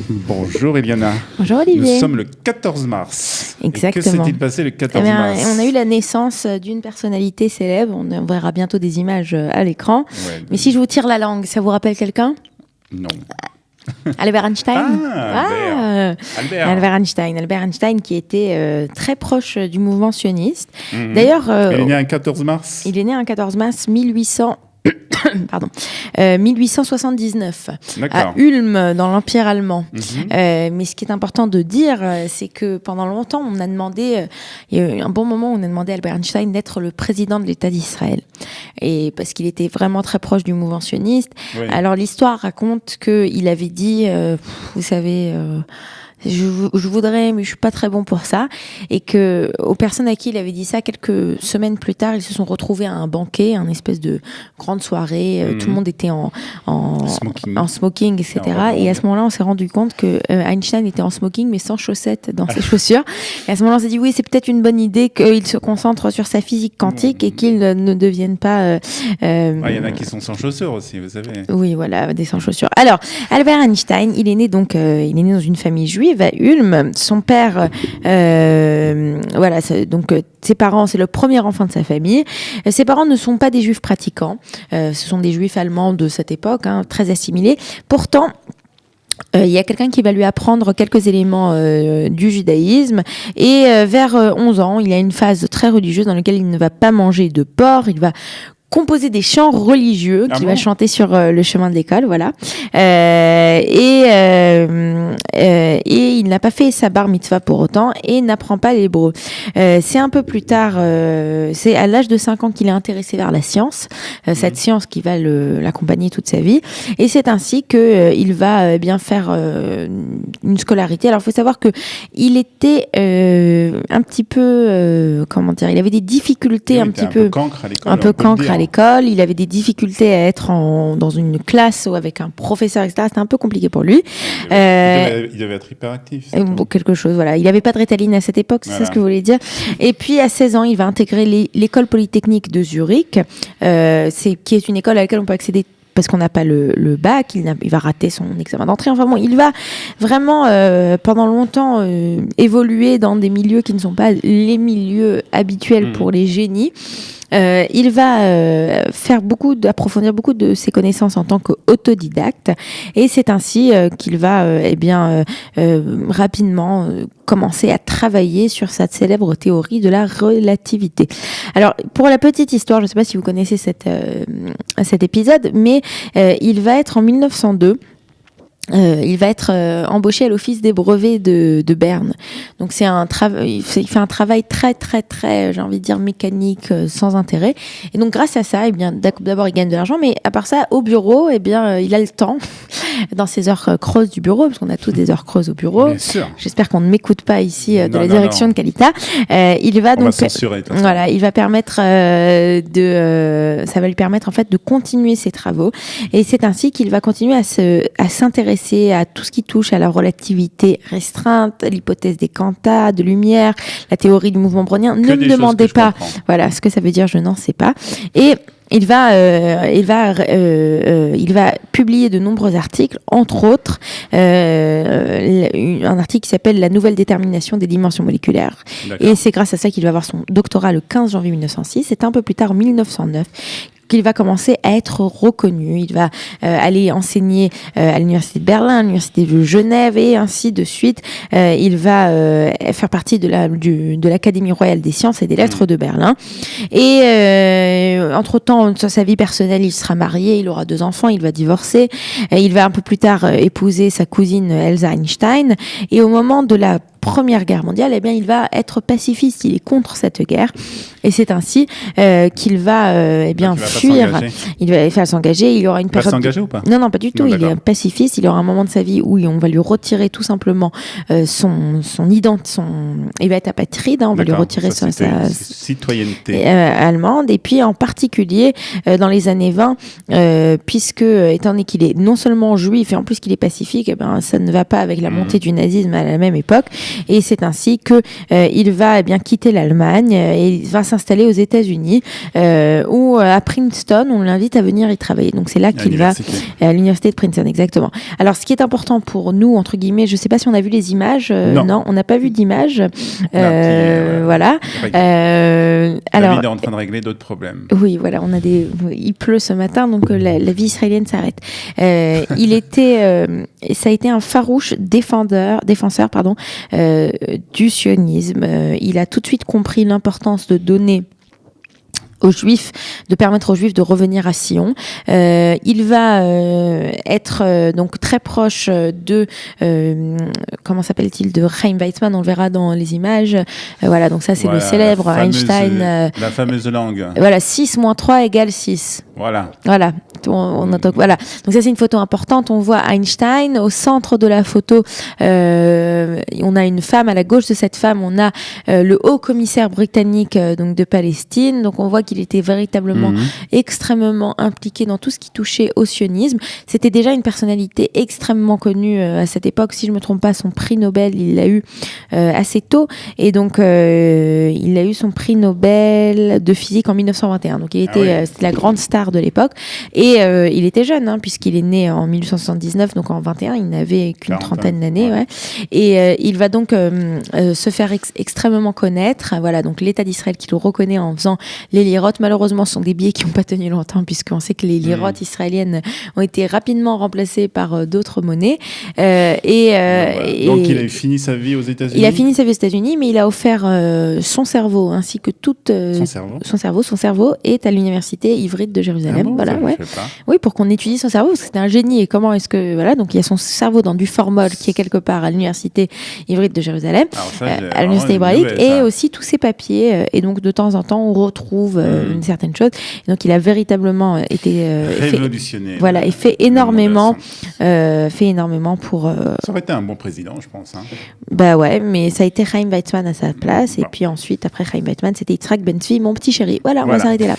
Bonjour Eliana. Bonjour Olivier. Nous sommes le 14 mars. Exactement. Et que s'est-il passé le 14 mars? On a eu la naissance d'une personnalité célèbre. On verra bientôt des images à l'écran. Ouais, mais si je vous tire la langue, ça vous rappelle quelqu'un? Non. Albert Einstein. Albert Einstein qui était très proche du mouvement sioniste. Mmh. D'ailleurs, il est né un 14 mars. Il est né un 14 mars 1879 à Ulm dans l'Empire allemand. Mais ce qui est important de dire, c'est que pendant longtemps, on a demandé, il y a eu un bon moment où on a demandé à Albert Einstein d'être le président de l'État d'Israël. Et parce qu'il était vraiment très proche du mouvement sioniste. Oui. Alors l'histoire raconte qu'il avait dit, vous savez... Je voudrais, mais je suis pas très bon pour ça. Et que aux personnes à qui il avait dit ça, quelques semaines plus tard, ils se sont retrouvés à un banquet, une espèce de grande soirée. Tout le monde était en smoking, etc. Et à ce moment-là, on s'est rendu compte que Einstein était en smoking, mais sans chaussettes dans ses chaussures. Et à ce moment-là, on s'est dit oui, c'est peut-être une bonne idée qu'il se concentre sur sa physique quantique et qu'il ne devienne pas. Il y en a qui sont sans chaussures aussi, vous savez. Oui, voilà, des sans chaussures. Alors, Albert Einstein, il est né dans une famille juive à Ulm. Son père, ses parents, c'est le premier enfant de sa famille. Ses parents ne sont pas des juifs pratiquants. Ce sont des juifs allemands de cette époque, très assimilés. Pourtant, il y a quelqu'un qui va lui apprendre quelques éléments du judaïsme et vers 11 ans, il y a une phase très religieuse dans laquelle il ne va pas manger de porc, il va composer des chants religieux qu'il va chanter sur le chemin de l'école, voilà. Et il n'a pas fait sa bar mitzvah pour autant et n'apprend pas l'hébreu. C'est un peu plus tard, c'est à l'âge de 5 ans qu'il est intéressé vers la science, cette science qui va l'accompagner toute sa vie. Et c'est ainsi que il va bien faire une scolarité. Alors, il faut savoir que il était un petit peu, il avait des difficultés un peu cancre à l'école, il avait des difficultés à être dans une classe ou avec un professeur, etc. C'était un peu compliqué pour lui. Il devait être hyperactif. Quelque chose, voilà. Il n'avait pas de Ritalin à cette époque, c'est ça ce que vous voulez dire. Et puis, à 16 ans, il va intégrer l'école polytechnique de Zurich, qui est une école à laquelle on peut accéder parce qu'on n'a pas le bac, il va rater son examen d'entrée. Enfin bon, il va vraiment, pendant longtemps, évoluer dans des milieux qui ne sont pas les milieux habituels pour les génies. Il va approfondir beaucoup de ses connaissances en tant qu'autodidacte et c'est ainsi qu'il va rapidement commencer à travailler sur sa célèbre théorie de la relativité. Alors, pour la petite histoire, je ne sais pas si vous connaissez cet épisode, mais il va être en 1902. Il va être embauché à l'office des brevets de Berne. Donc il fait un travail très très très, j'ai envie de dire mécanique, sans intérêt. Et donc grâce à ça, d'abord il gagne de l'argent, mais à part ça, au bureau, il a le temps dans ses heures creuses du bureau, parce qu'on a tous des heures creuses au bureau. Bien sûr. J'espère qu'on ne m'écoute pas ici de la direction de Calita. Il va censurer. Il va permettre ça va lui permettre en fait de continuer ses travaux. Et c'est ainsi qu'il va continuer à s'intéresser à tout ce qui touche à la relativité restreinte, l'hypothèse des quantas, de lumière, la théorie du mouvement brownien. Ne me demandez pas, voilà, ce que ça veut dire, je n'en sais pas. Et il va publier de nombreux articles, entre autres un article qui s'appelle « La nouvelle détermination des dimensions moléculaires ». Et c'est grâce à ça qu'il va avoir son doctorat le 15 janvier 1906. C'est un peu plus tard, en 1909, qu'il va commencer à être reconnu. Il va aller enseigner à l'université de Berlin, à l'université de Genève et ainsi de suite. Il va faire partie de l'Académie royale des sciences et des lettres de Berlin. Et entre-temps, dans sa vie personnelle, il sera marié, il aura 2 enfants, il va divorcer. Il va un peu plus tard épouser sa cousine Elsa Einstein. Et au moment de la Première Guerre mondiale, il va être pacifiste, il est contre cette guerre et c'est ainsi qu'il va fuir. Il va s'engager, il y aura une période. Il va s'engager ou pas? Non, pas du tout. Il est pacifiste, il aura un moment de sa vie où on va lui retirer tout simplement son identité, il va être apatride, on va lui retirer sa citoyenneté allemande et puis en particulier dans les années 20, puisque étant donné qu'il est non seulement juif et en plus qu'il est pacifique, ça ne va pas avec la montée du nazisme à la même époque. Et c'est ainsi que il va quitter l'Allemagne et il va s'installer aux États-Unis, où à Princeton, on l'invite à venir y travailler. Donc c'est là qu'il va à l'université de Princeton, exactement. Alors ce qui est important pour nous, entre guillemets, je ne sais pas si on a vu les images. Non, on n'a pas vu d'images. Voilà. Alors, est en train de régler d'autres problèmes. Oui, voilà, il pleut ce matin, donc la vie israélienne s'arrête. Ça a été un farouche défenseur, du sionisme. Il a tout de suite compris l'importance de donner aux Juifs, de permettre aux Juifs de revenir à Sion. Il va être donc très proche de comment s'appelle-t-il, de Chaim Weizmann, on le verra dans les images. Voilà, donc ça c'est le célèbre Einstein. La fameuse langue. Voilà, 6 moins 3 égale 6. Voilà. Voilà. Donc ça c'est une photo importante. On voit Einstein au centre de la photo. On a une femme à la gauche de cette femme. On a le haut commissaire britannique donc de Palestine. Donc on voit qu'il était véritablement extrêmement impliqué dans tout ce qui touchait au sionisme. C'était déjà une personnalité extrêmement connue à cette époque. Si je me trompe pas, son prix Nobel, il l'a eu assez tôt. Et donc il a eu son prix Nobel de physique en 1921. Donc il était c'était la grande star de l'époque. Et il était jeune, puisqu'il est né en 1879, donc en 21, il n'avait qu'une trentaine d'années. Ouais. Et il va donc se faire extrêmement connaître. Voilà, donc l'État d'Israël qui le reconnaît en faisant les lirotes. Malheureusement, ce sont des billets qui n'ont pas tenu longtemps, puisqu'on sait que les lirotes israéliennes ont été rapidement remplacées par d'autres monnaies. Donc il a fini sa vie aux États-Unis. Il a fini sa vie aux États-Unis, mais il a offert son cerveau, ainsi que tout son cerveau est à l'université ivrite de Jérusalem. Voilà. Ouais. Oui, pour qu'on étudie son cerveau, parce que c'était un génie. Et comment est-ce que donc il y a son cerveau dans du formol qui est quelque part à l'université ivrite de Jérusalem, à l'université hébraïque, et aussi tous ses papiers. Et donc de temps en temps, on retrouve une certaine chose. Et donc il a véritablement été révolutionnaire. Voilà, et fait énormément pour. Ça aurait été un bon président, je pense. Bah ouais, mais ça a été Chaim Weizmann à sa place, et puis ensuite après Chaim Weizmann, c'était Yitzhak Ben-Tzvi, mon petit chéri. Voilà, on va s'arrêter là.